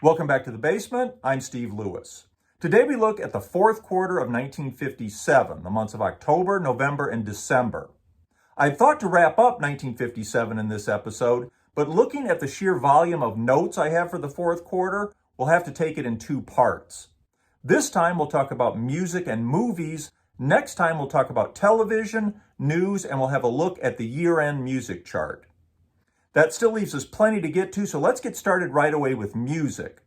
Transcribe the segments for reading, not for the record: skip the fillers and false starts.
Welcome back to the basement. I'm Steve Lewis. Today we look at the fourth quarter of 1957, the months of October, November, and December. I thought to wrap up 1957 in this episode, but looking at the sheer volume of notes I have for the fourth quarter, we'll have to take it in two parts. This time we'll talk about music and movies. Next time we'll talk about television, news, and we'll have a look at the year-end music chart. That still leaves us plenty to get to, so let's get started right away with music.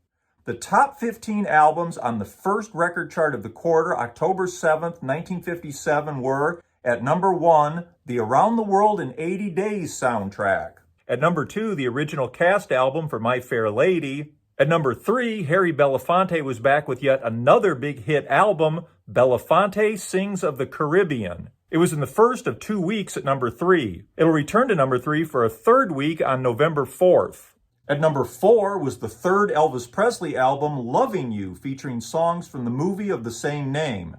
The top 15 albums on the first record chart of the quarter, October 7th, 1957, were, at number 1, the Around the World in 80 Days soundtrack. At number 2, the original cast album for My Fair Lady. At number 3, Harry Belafonte was back with yet another big hit album, Belafonte Sings of the Caribbean. It was in the first of 2 weeks at number 3. It'll return to number 3 for a third week on November 4th. At number 4 was the third Elvis Presley album, Loving You, featuring songs from the movie of the same name.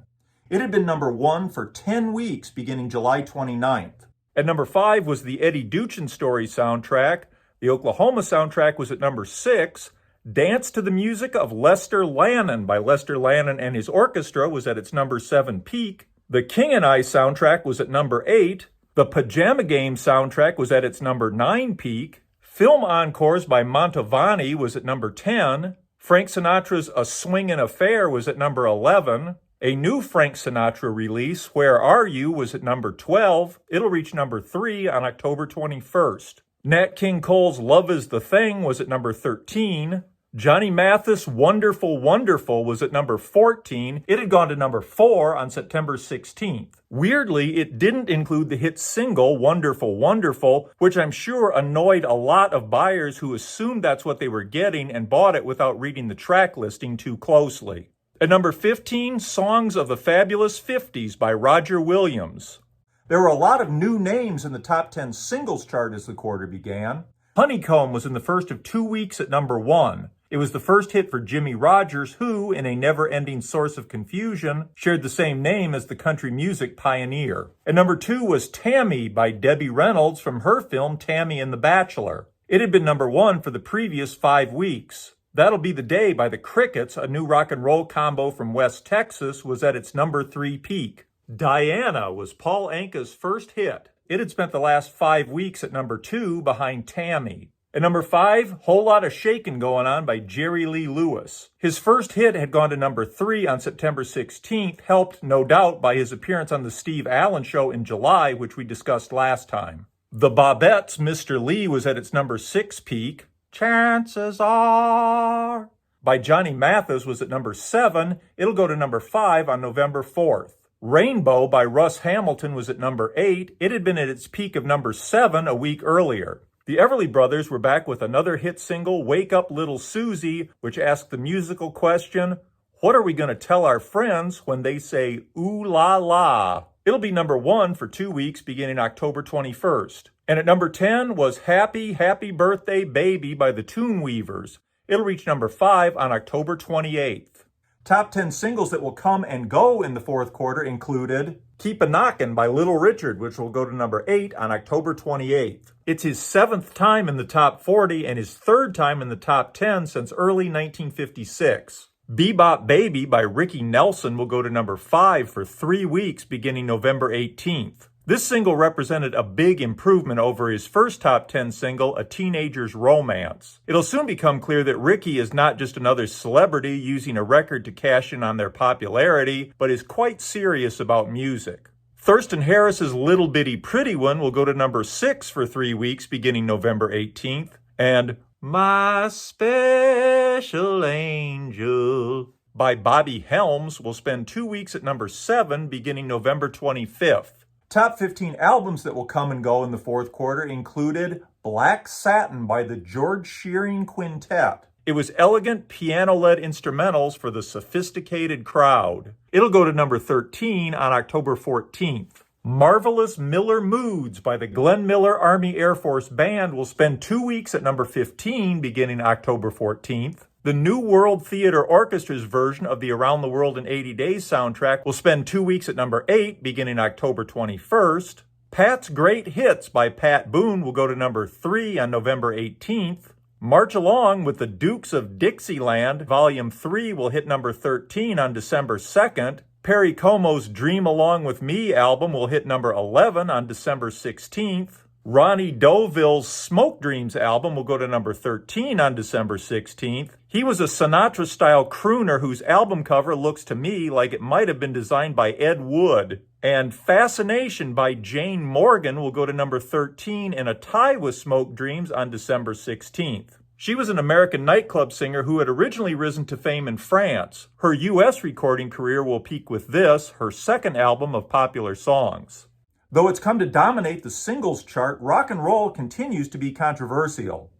It had been number 1 for 10 weeks beginning July 29th. At number 5 was the Eddie Duchin Story soundtrack. The Oklahoma soundtrack was at number 6. Dance to the Music of Lester Lannon by Lester Lannon and his orchestra was at its number 7 peak. The King and I soundtrack was at number 8. The Pajama Game soundtrack was at its number 9 peak. Film Encores by Mantovani was at number 10. Frank Sinatra's A Swingin' Affair was at number 11. A new Frank Sinatra release, Where Are You, was at number 12. It'll reach number 3 on October 21st. Nat King Cole's Love Is the Thing was at number 13. Johnny Mathis' Wonderful Wonderful was at number 14. It had gone to number 4 on September 16th. Weirdly, it didn't include the hit single Wonderful Wonderful, which I'm sure annoyed a lot of buyers who assumed that's what they were getting and bought it without reading the track listing too closely. At number 15, Songs of the Fabulous 50s by Roger Williams. There were a lot of new names in the top 10 singles chart as the quarter began. Honeycomb was in the first of 2 weeks at number 1. It was the first hit for Jimmie Rodgers, who, in a never-ending source of confusion, shared the same name as the country music pioneer. At number 2 was Tammy by Debbie Reynolds from her film Tammy and the Bachelor. It had been number 1 for the previous 5 weeks. That'll Be the Day by the Crickets, a new rock and roll combo from West Texas, was at its number 3 peak. Diana was Paul Anka's first hit. It had spent the last 5 weeks at number 2 behind Tammy. At number 5, Whole Lotta Shakin' Going On by Jerry Lee Lewis. His first hit had gone to number 3 on September 16th, helped, no doubt, by his appearance on the Steve Allen Show in July, which we discussed last time. The Bobettes' Mr. Lee was at its number 6 peak. Chances Are by Johnny Mathis was at number 7. It'll go to number 5 on November 4th. Rainbow by Russ Hamilton was at number 8. It had been at its peak of number 7 a week earlier. The Everly Brothers were back with another hit single, Wake Up Little Susie, which asked the musical question, what are we going to tell our friends when they say, ooh la la? It'll be number 1 for 2 weeks beginning October 21st. And at number 10 was Happy, Happy Birthday Baby by the Toon Weavers. It'll reach number 5 on October 28th. Top 10 singles that will come and go in the fourth quarter included Keep a Knockin' by Little Richard, which will go to number 8 on October 28th. It's his 7th time in the top 40 and his 3rd time in the top 10 since early 1956. Bebop Baby by Ricky Nelson will go to number 5 for 3 weeks beginning November 18th. This single represented a big improvement over his first top 10 single, A Teenager's Romance. It'll soon become clear that Ricky is not just another celebrity using a record to cash in on their popularity, but is quite serious about music. Thurston Harris's Little Bitty Pretty One will go to number 6 for 3 weeks beginning November 18th. And My Special Angel by Bobby Helms will spend 2 weeks at number 7 beginning November 25th. Top 15 albums that will come and go in the fourth quarter included Black Satin by the George Shearing Quintet. It was elegant piano-led instrumentals for the sophisticated crowd. It'll go to number 13 on October 14th. Marvelous Miller Moods by the Glenn Miller Army Air Force Band will spend 2 weeks at number 15 beginning October 14th. The New World Theater Orchestra's version of the Around the World in 80 Days soundtrack will spend 2 weeks at number 8, beginning October 21st. Pat's Great Hits by Pat Boone will go to number 3 on November 18th. March Along with the Dukes of Dixieland, Volume 3 will hit number 13 on December 2nd. Perry Como's Dream Along With Me album will hit number 11 on December 16th. Ronnie Doville's Smoke Dreams album will go to number 13 on December 16th. He was a Sinatra-style crooner whose album cover looks to me like it might have been designed by Ed Wood. And Fascination by Jane Morgan will go to number 13 in a tie with Smoke Dreams on December 16th. She was an American nightclub singer who had originally risen to fame in France. Her U.S. recording career will peak with this, her second album of popular songs. Though it's come to dominate the singles chart, rock and roll continues to be controversial.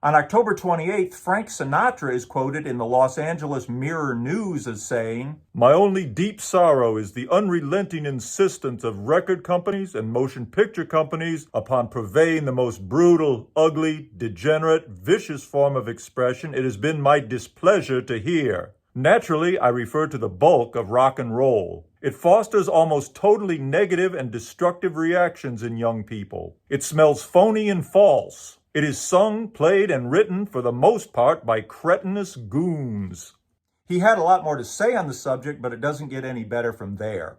On October 28th, Frank Sinatra is quoted in the Los Angeles Mirror News as saying, "My only deep sorrow is the unrelenting insistence of record companies and motion picture companies upon purveying the most brutal, ugly, degenerate, vicious form of expression it has been my displeasure to hear. Naturally, I refer to the bulk of rock and roll. It fosters almost totally negative and destructive reactions in young people. It smells phony and false. It is sung, played, and written for the most part by cretinous goons." He had a lot more to say on the subject, but it doesn't get any better from there.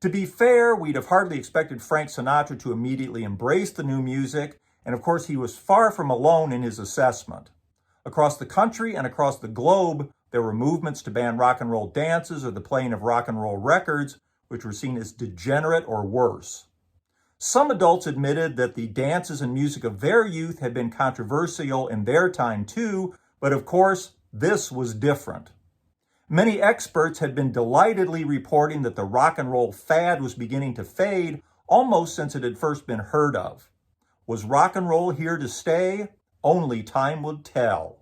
To be fair, we'd have hardly expected Frank Sinatra to immediately embrace the new music, and of course he was far from alone in his assessment. Across the country and across the globe, there were movements to ban rock and roll dances or the playing of rock and roll records, which were seen as degenerate or worse. Some adults admitted that the dances and music of their youth had been controversial in their time too, but of course, this was different. Many experts had been delightedly reporting that the rock and roll fad was beginning to fade almost since it had first been heard of. Was rock and roll here to stay? Only time would tell.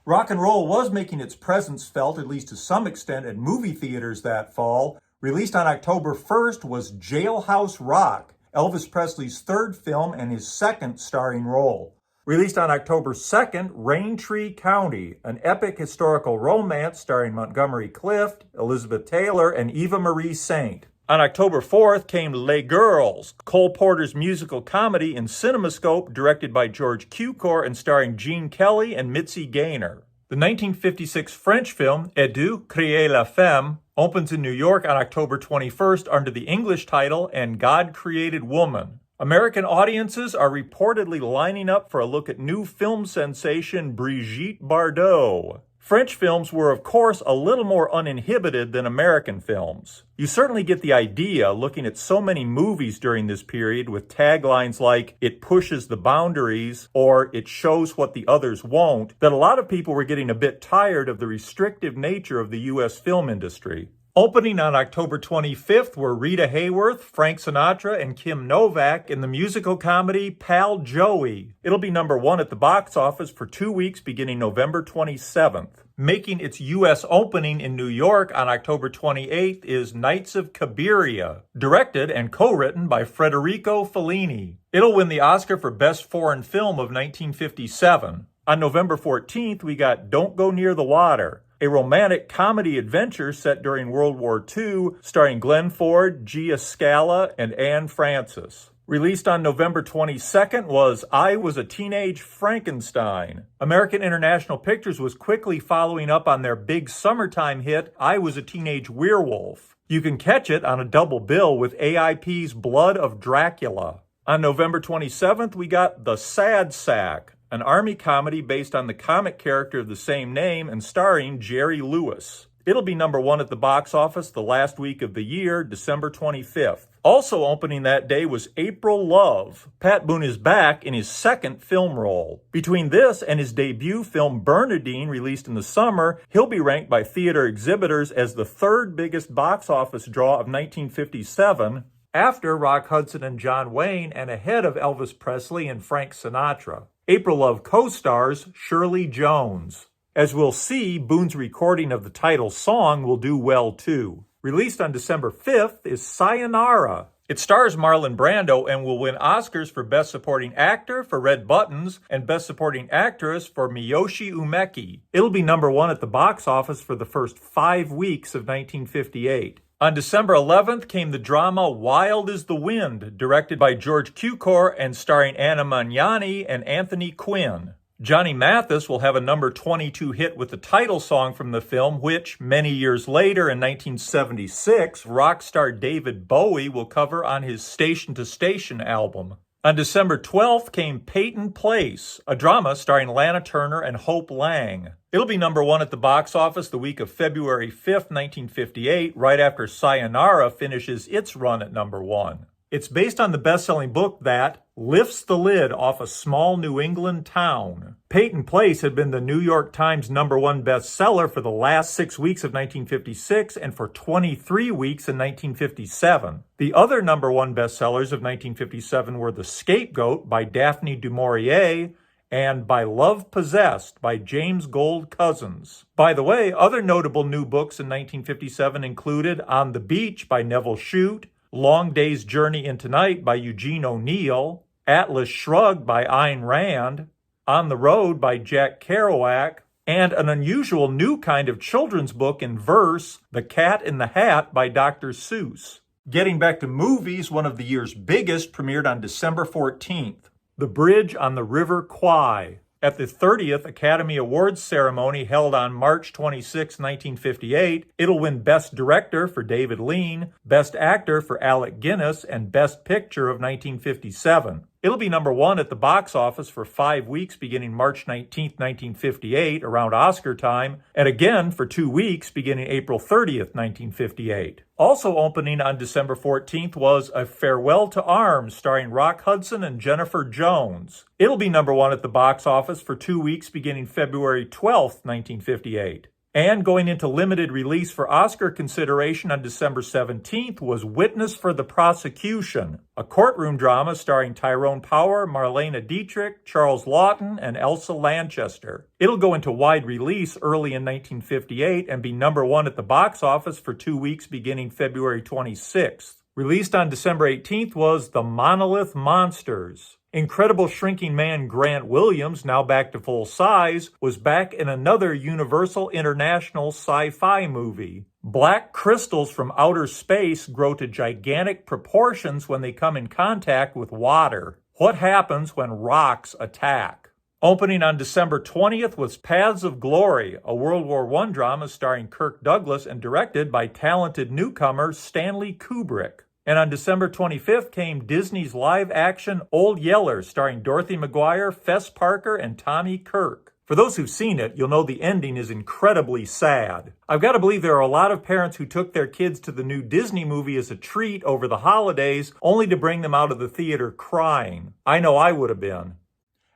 Rock and roll was making its presence felt, at least to some extent, at movie theaters that fall. Released on October 1st was Jailhouse Rock, Elvis Presley's third film and his second starring role. Released on October 2nd, Raintree County, an epic historical romance starring Montgomery Clift, Elizabeth Taylor, and Eva Marie Saint. On October 4th came Les Girls, Cole Porter's musical comedy in CinemaScope, directed by George Cukor and starring Gene Kelly and Mitzi Gaynor. The 1956 French film Adieu, Crier la Femme opens in New York on October 21st under the English title And God Created Woman. American audiences are reportedly lining up for a look at new film sensation Brigitte Bardot. French films were, of course, a little more uninhibited than American films. You certainly get the idea looking at so many movies during this period with taglines like, "It pushes the boundaries," or "It shows what the others won't," that a lot of people were getting a bit tired of the restrictive nature of the U.S. film industry. Opening on October 25th were Rita Hayworth, Frank Sinatra, and Kim Novak in the musical comedy Pal Joey. It'll be number 1 at the box office for 2 weeks beginning November 27th. Making its U.S. opening in New York on October 28th is Nights of Cabiria, directed and co-written by Federico Fellini. It'll win the Oscar for Best Foreign Film of 1957. On November 14th, we got Don't Go Near the Water, a romantic comedy adventure set during World War II, starring Glenn Ford, Gia Scala, and Anne Francis. Released on November 22nd was I Was a Teenage Frankenstein. American International Pictures was quickly following up on their big summertime hit, I Was a Teenage Werewolf. You can catch it on a double bill with AIP's Blood of Dracula. On November 27th, we got The Sad Sack, an army comedy based on the comic character of the same name and starring Jerry Lewis. It'll be number 1 at the box office the last week of the year, December 25th. Also opening that day was April Love. Pat Boone is back in his second film role. Between this and his debut film Bernadine, released in the summer, he'll be ranked by theater exhibitors as the third biggest box office draw of 1957, after Rock Hudson and John Wayne and ahead of Elvis Presley and Frank Sinatra. April Love co-stars Shirley Jones. As we'll see, Boone's recording of the title song will do well too. Released on December 5th is Sayonara. It stars Marlon Brando and will win Oscars for Best Supporting Actor for Red Buttons and Best Supporting Actress for Miyoshi Umeki. It'll be number 1 at the box office for the first 5 weeks of 1958. On December 11th came the drama Wild is the Wind, directed by George Cukor and starring Anna Magnani and Anthony Quinn. Johnny Mathis will have a number 22 hit with the title song from the film, which many years later in 1976, rock star David Bowie will cover on his Station to Station album. On December 12th came Peyton Place, a drama starring Lana Turner and Hope Lang. It'll be number 1 at the box office the week of February 5th, 1958, right after Sayonara finishes its run at number 1. It's based on the best-selling book that lifts the lid off a small New England town. Peyton Place had been the New York Times number 1 bestseller for the last 6 weeks of 1956 and for 23 weeks in 1957. The other number 1 bestsellers of 1957 were The Scapegoat by Daphne du Maurier and By Love Possessed by James Gold Cousins. By the way, other notable new books in 1957 included On the Beach by Neville Shute, Long Day's Journey into Night by Eugene O'Neill, Atlas Shrugged by Ayn Rand, On the Road by Jack Kerouac, and an unusual new kind of children's book in verse, The Cat in the Hat by Dr. Seuss. Getting back to movies, one of the year's biggest premiered on December 14th, The Bridge on the River Kwai. At the 30th Academy Awards ceremony held on March 26, 1958, it'll win Best Director for David Lean, Best Actor for Alec Guinness, and Best Picture of 1957. It'll be number 1 at the box office for 5 weeks beginning March 19, 1958, around Oscar time, and again for 2 weeks beginning April 30th, 1958. Also opening on December 14th was A Farewell to Arms, starring Rock Hudson and Jennifer Jones. It'll be number 1 at the box office for 2 weeks beginning February 12th, 1958. And going into limited release for Oscar consideration on December 17th was Witness for the Prosecution, a courtroom drama starring Tyrone Power, Marlena Dietrich, Charles Lawton, and Elsa Lanchester. It'll go into wide release early in 1958 and be number 1 at the box office for 2 weeks beginning February 26th. Released on December 18th was The Monolith Monsters. Incredible shrinking man Grant Williams, now back to full size, was back in another Universal International sci-fi movie. Black crystals from outer space grow to gigantic proportions when they come in contact with water. What happens when rocks attack? Opening on December 20th was Paths of Glory, a World War I drama starring Kirk Douglas and directed by talented newcomer Stanley Kubrick. And on December 25th came Disney's live-action Old Yeller, starring Dorothy McGuire, Fess Parker, and Tommy Kirk. For those who've seen it, you'll know the ending is incredibly sad. I've got to believe there are a lot of parents who took their kids to the new Disney movie as a treat over the holidays, only to bring them out of the theater crying. I know I would have been.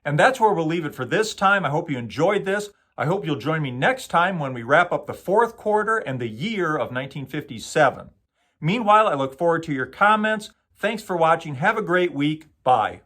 And that's where we'll leave it for this time. I hope you enjoyed this. I hope you'll join me next time when we wrap up the 4th quarter and the year of 1957. Meanwhile, I look forward to your comments. Thanks for watching. Have a great week. Bye.